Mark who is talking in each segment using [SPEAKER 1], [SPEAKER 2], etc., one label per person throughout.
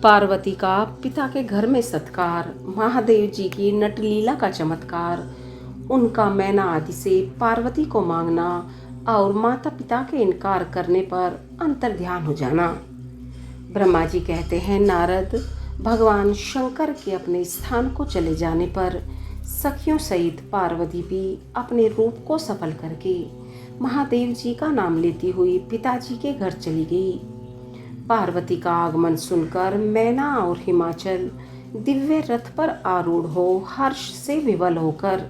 [SPEAKER 1] पार्वती का पिता के घर में सत्कार, महादेव जी की नटलीला का चमत्कार, उनका मैना आदि से पार्वती को मांगना और माता पिता के इनकार करने पर अंतर्ध्यान हो जाना। ब्रह्मा जी कहते हैं, नारद, भगवान शंकर के अपने स्थान को चले जाने पर सखियों सहित पार्वती भी अपने रूप को सफल करके महादेव जी का नाम लेती हुई पिताजी के घर चली गई। पार्वती का आगमन सुनकर मैना और हिमाचल दिव्य रथ पर आरूढ़ हो हर्ष से विवल होकर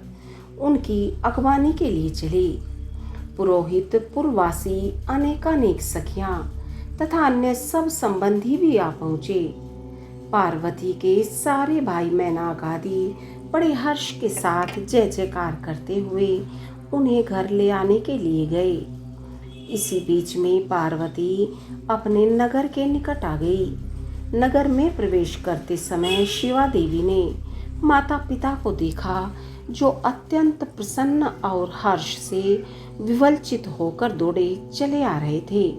[SPEAKER 1] उनकी अगवानी के लिए चली। पुरोहित, पुरवासी, अनेकानेक सखियां तथा अन्य सब संबंधी भी आ पहुंचे। पार्वती के सारे भाई मैनाक आदि बड़े हर्ष के साथ जय जयकार करते हुए उन्हें घर ले आने के लिए गए। इसी बीच में पार्वती अपने नगर के निकट आ गई। नगर में प्रवेश करते समय शिवा देवी ने माता पिता को देखा, जो अत्यंत प्रसन्न और हर्ष से विवलचित होकर दौड़े चले आ रहे थे।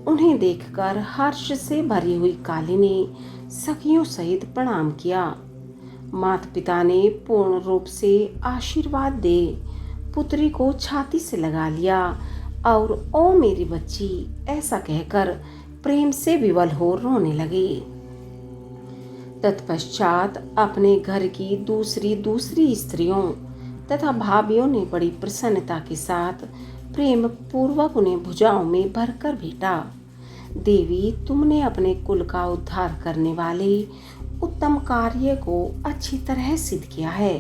[SPEAKER 1] उन्हें देखकर हर्ष से भरी हुई काली ने सखियों सहित प्रणाम किया। माता पिता ने पूर्ण रूप से आशीर्वाद दे पुत्री को छाती से लगा लिया और ओ मेरी बच्ची ऐसा कहकर प्रेम से विवल हो रोने लगे। तत्पश्चात अपने घर की दूसरी स्त्रियों तथा भाभियों ने बड़ी प्रसन्नता के साथ प्रेम पूर्वक उन्हें भुजाओं में भरकर भेटा। देवी, तुमने अपने कुल का उद्धार करने वाले उत्तम कार्य को अच्छी तरह सिद्ध किया है।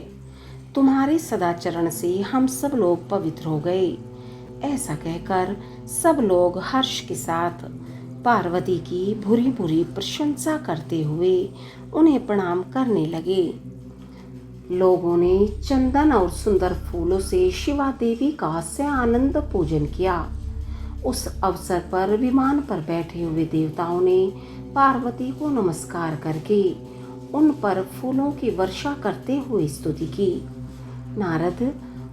[SPEAKER 1] तुम्हारे सदाचरण से हम सब लोग पवित्र हो गए। ऐसा कहकर सब लोग हर्ष के साथ पार्वती की भूरी भूरी प्रशंसा करते हुए उन्हें प्रणाम करने लगे। लोगों ने चंदन और सुंदर फूलों से शिवा देवी का से आनंद पूजन किया। उस अवसर पर विमान पर बैठे हुए देवताओं ने पार्वती को नमस्कार करके उन पर फूलों की वर्षा करते हुए स्तुति की। नारद,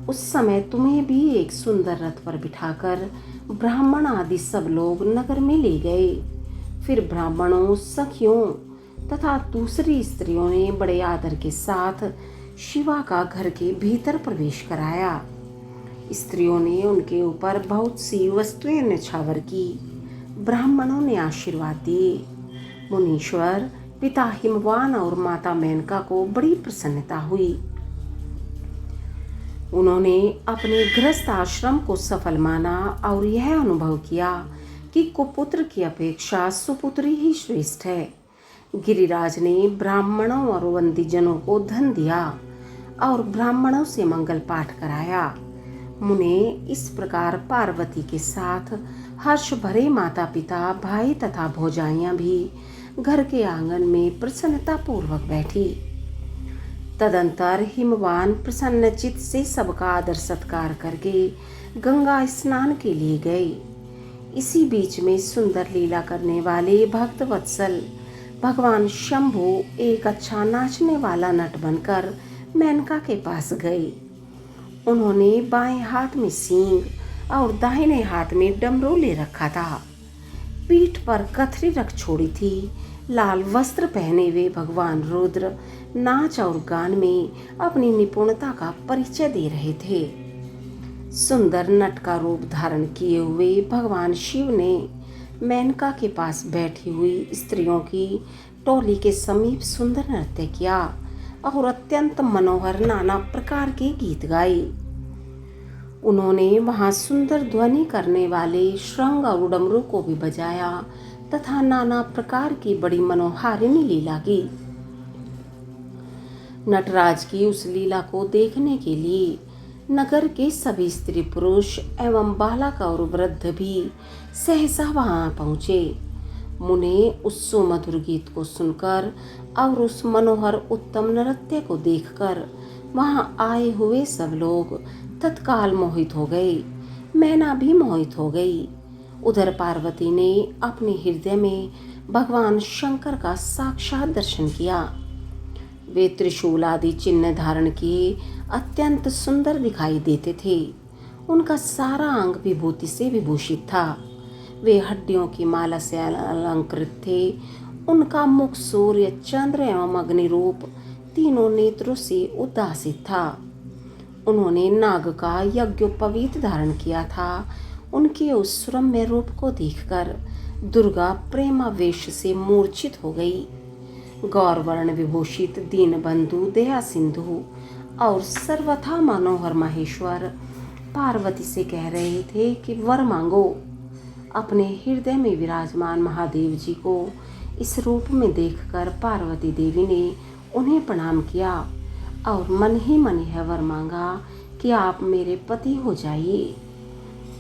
[SPEAKER 1] उस समय तुम्हें भी एक सुंदर रथ पर बिठाकर ब्राह्मण आदि सब लोग नगर में ले गए। फिर ब्राह्मणों, सखियों तथा दूसरी स्त्रियों ने बड़े आदर के साथ शिवा का घर के भीतर प्रवेश कराया। स्त्रियों ने उनके ऊपर बहुत सी वस्तुएं न्यौछावर की। ब्राह्मणों ने आशीर्वाद दिए। मुनीश्वर, पिता हिमवान और माता मेनका को बड़ी प्रसन्नता हुई। उन्होंने अपने गृहस्थ आश्रम को सफल माना और यह अनुभव किया कि कुपुत्र की अपेक्षा सुपुत्री ही श्रेष्ठ है। गिरिराज ने ब्राह्मणों और वंदीजनों को धन दिया और ब्राह्मणों से मंगल पाठ कराया। मुने, इस प्रकार पार्वती के साथ हर्ष भरे माता पिता, भाई तथा भौजाइयां भी घर के आंगन में प्रसन्नता पूर्वक बैठी। तदंतर हिमवान प्रसन्नचित से सबका आदर सत्कार करके गंगा स्नान के लिए गए। इसी बीच में सुंदर लीला करने वाले भक्त वत्सल भगवान शंभु एक अच्छा नाचने वाला नट बनकर मेनका के पास गए। उन्होंने बाएं हाथ में सींग और दाहिने हाथ में डमरू ले रखा था। पीठ पर कथरी रख छोड़ी थी। लाल वस्त्र पहने हुए भगवान रुद्र नाच और गान में अपनी निपुणता का परिचय दे रहे थे। सुंदर नट का रूप धारण किए हुए भगवान शिव ने मेनका के पास बैठी हुई स्त्रियों की टोली के समीप सुंदर नृत्य किया और अत्यंत मनोहर नाना प्रकार के गीत गाए। उन्होंने वहां सुंदर ध्वनि करने वाले श्रृंग और डमरू को भी बजाया तथा नाना प्रकार की बड़ी मनोहारिणी लीला की। नटराज की उस लीला को देखने के लिए नगर के सभी स्त्री पुरुष एवं बालक और वृद्ध भी सहसा वहां पहुंचे। मुने, उस सुमधुर गीत को सुनकर और उस मनोहर उत्तम नृत्य को देखकर वहां आए हुए सब लोग तत्काल मोहित हो गए। मैना भी मोहित हो गई। उधर पार्वती ने अपने हृदय में भगवान शंकर का साक्षात दर्शन किया। वे त्रिशूल आदि चिन्ह धारण किए अत्यंत सुंदर दिखाई देते थे। उनका सारा अंग विभूति से विभूषित था। वे हड्डियों की माला से अलंकृत थे उनका मुख सूर्य, चंद्र एवं अग्नि रूप तीनों नेत्रों से उद्भासित था। उन्होंने नाग का यज्ञोपवीत धारण किया था। उनके उस सुरम्य रूप को देखकर दुर्गा प्रेमावेश से मूर्छित हो गई। गौरवर्ण विभूषित दीनबंधु, दया सिंधु और सर्वथा मनोहर महेश्वर पार्वती से कह रहे थे कि वर मांगो। अपने हृदय में विराजमान महादेव जी को इस रूप में देखकर पार्वती देवी ने उन्हें प्रणाम किया और मन ही मन यह वर मांगा कि आप मेरे पति हो जाइए।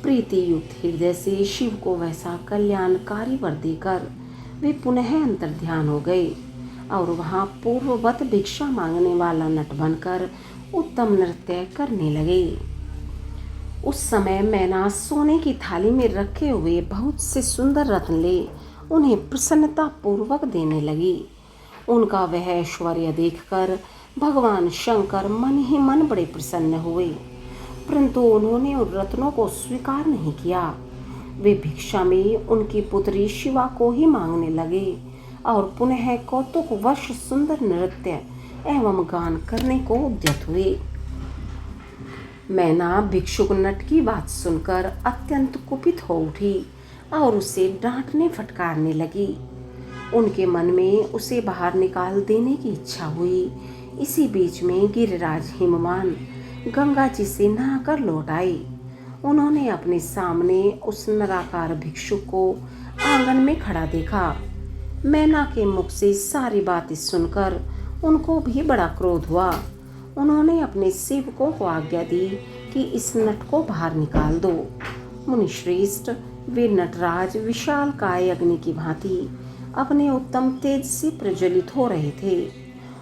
[SPEAKER 1] प्रीति युक्त हृदय से शिव को वैसा कल्याणकारी वर देकर वे पुनः अंतर्ध्यान हो गए और वहां पूर्ववत भिक्षा मांगने वाला नट बनकर उत्तम नृत्य करने लगे। उस समय मैना सोने की थाली में रखे हुए बहुत से सुंदर रत्न ले उन्हें प्रसन्नता पूर्वक देने लगी। उनका वह ऐश्वर्य देखकर भगवान शंकर मन ही मन बड़े प्रसन्न हुए, परंतु उन्होंने उन रत्नों को स्वीकार नहीं किया। वे भिक्षा में उनकी पुत्री शिवा को ही मांगने लगे और पुनः कौतुकवश सुंदर नृत्य एवं गान करने को उद्यत हुए। मैना भिक्षुक नट की बात सुनकर अत्यंत कुपित हो उठी और उसे डांटने फटकारने लगी। उनके मन में उसे बाहर निकाल देने की इच्छा हुई। इसी बीच में गिरिराज हिमवान गंगा जी से नहाकर लौट आए। उन्होंने अपने सामने उस निराकार भिक्षुक को आंगन में खड़ा देखा। मैना के मुख से सारी बातें सुनकर उनको भी बड़ा क्रोध हुआ। उन्होंने अपने सेवकों को आज्ञा दी कि इस नट को बाहर निकाल दो। मुनिश्रेष्ठ, वे नटराज विशाल काय अग्नि की भांति अपने उत्तम तेज से प्रज्वलित हो रहे थे।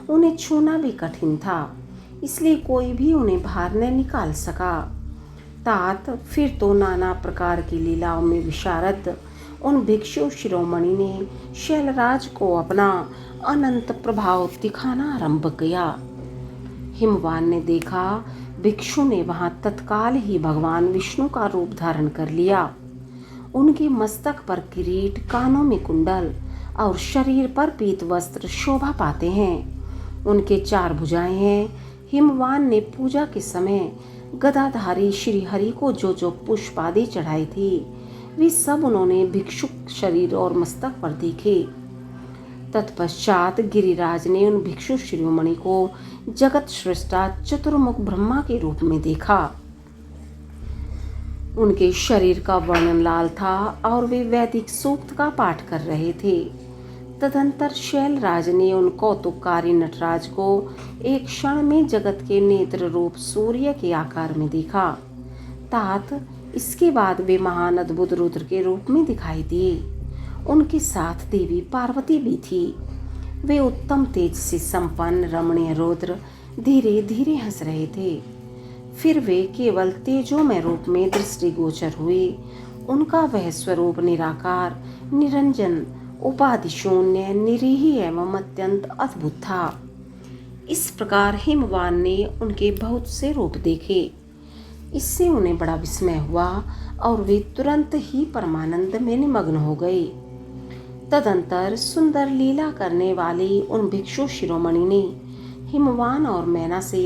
[SPEAKER 1] उन्हें छूना भी कठिन था, इसलिए कोई भी उन्हें बाहर न निकाल सका। तात फिर तो नाना प्रकार की लीलाओं में विशारद उन भिक्षु शिरोमणि ने शैलराज को अपना अनंत प्रभाव दिखाना आरंभ किया। हिमवान ने देखा भिक्षु ने वहां तत्काल ही भगवान विष्णु का रूप धारण कर लिया। उनके मस्तक पर किरीट, कानों में कुंडल और शरीर पर पीत वस्त्र शोभा पाते हैं। उनके 4 भुजाएं हैं। हिमवान ने पूजा के समय गदाधारी श्री हरि को जो जो पुष्प आदि चढ़ाई थी, वे सब उन्होंने भिक्षुक शरीर और मस्तक पर देखे। तत्पश्चात गिरिराज ने उन भिक्षु शिरोमणि को जगत सृष्टा चतुर्मुख ब्रह्मा के रूप में देखा। उनके शरीर का वर्णन लाल था और वे वैदिक सूक्त का पाठ कर रहे थे। तदंतर शैलराज ने उन कौतुककारी नटराज को एक क्षण में जगत के नेत्र रूप सूर्य के आकार में देखा। तात इसके बाद वे महान अद्भुत रुद्र के रूप में दिखाई दिए। उनके साथ देवी पार्वती भी थी। वे उत्तम तेज से संपन्न रमणीय रुद्र धीरे धीरे हंस रहे थे। फिर वे केवल तेजोमय रूप में दृष्टिगोचर हुए। उनका वह स्वरूप निराकार, निरंजन, उपाधि शून्य, निरीह एवं अत्यंत अद्भुत था। इस प्रकार हिमवान ने उनके बहुत से रूप देखे। इससे उन्हें बड़ा विस्मय हुआ और वे तुरंत ही परमानंद में निमग्न हो गए। तदंतर सुंदर लीला करने वाली उन भिक्षु शिरोमणि ने हिमवान और मैना से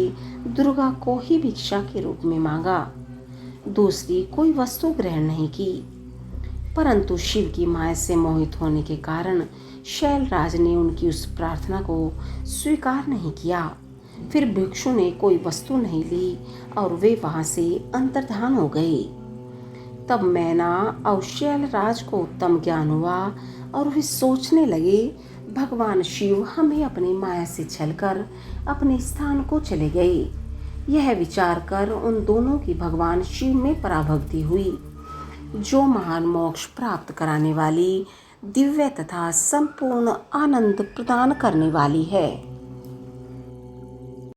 [SPEAKER 1] दुर्गा को ही भिक्षा के रूप में मांगा। दूसरी कोई वस्तु ग्रहण नहीं की, परंतु शिव की माया से मोहित होने के कारण शैलराज ने उनकी उस प्रार्थना को स्वीकार नहीं किया। फिर भिक्षु ने कोई वस्तु नहीं ली और वे वहां से अंतर्धान हो गए। तब मैना और शैलराज को उत्तम ज्ञान हुआ और वे सोचने लगे, भगवान शिव हमें अपनी माया से छलकर अपने स्थान को चले गए। यह विचार कर उन दोनों की भगवान शिव में पराभक्ति हुई, जो महान मोक्ष प्राप्त कराने वाली, दिव्य तथा संपूर्ण आनंद प्रदान करने वाली है।